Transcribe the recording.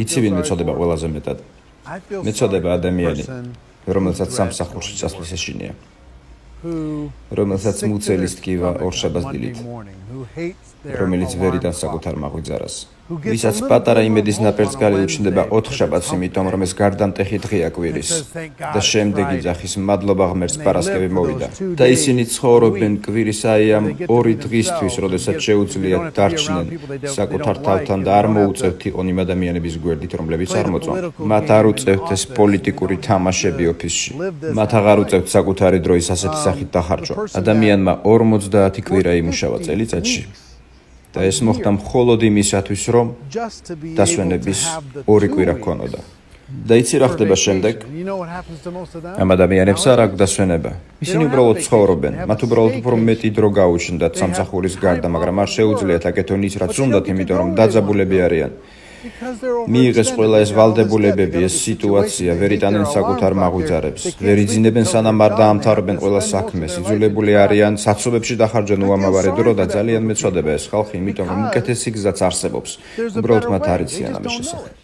იცი ვინ მეწოდება ყველაზე მეტად? მეწოდება ადამიანი, რომელსაც სამსახურში წასვლის ეშინია. რომელსაც მუცელის ტკივა ორშაბათს დილით, რომელიც ვერიდან საკუთარ მაღვიძარას. ვისაც პატარა იმედის ნაპერწ გალიუჩნდება 4 შაბათს, იმიტომ რომ ეს გარდამტეხი დღეა კვირის და შემდეგ იძახის მადლობა ღმერთს პარასკევი მოვიდა. და ისინი ცხოვრობენ კვირის აი ამ 2 დღისთვის, როდესაც შეუძლიათ დარჩნენ საკუთარ თავთან და არ მოუწევთ იყონ იმ ადამიანების გვერდით, რომლებიც არ მოწონთ. მათ არ უწევთ ეს პოლიტიკური თამაშები ოფისში. მათ აღარ უწევთ საკუთარი დროის ასეთი სახით დახარჯვა. ადამიანმა 50 კვირა იმუშავა წელიწადში. და ეს მოხდა მხოლოდ იმისათვის, რომ დასვენების 2 კვირა ჰქონოდა. და იცი რა ხდება შემდეგ? ამ ადამიანებს არ აქვს დასვენება. ისინი უბრალოდ ცხოვრობენ. მათ უბრალოდ უფრო მეტი დრო გაუჩნდათ სამსახურის გარდა, მაგრამ არ შეუძლიათ აკეთონ ის, რაც უნდათ, იმიტომ რომ დაძაბულები არიან. მიიღეს ყველა ეს ვალდებულებები, ეს სიტუაცია, ვერ იტანენ საკუთარ მაღვიძარებს, ვერ იძინებენ სანამ არ დაამთავრებენ ყველა საქმეს, იძულებული არიან საცობებში დახარჯონ უამრავი დრო და ძალიან მეწოდება ეს ხალხი, იმიტომ რომ უკეთესი გზაც არსებობს. უბრალოდ მათ არ იციან ამის შესახებ.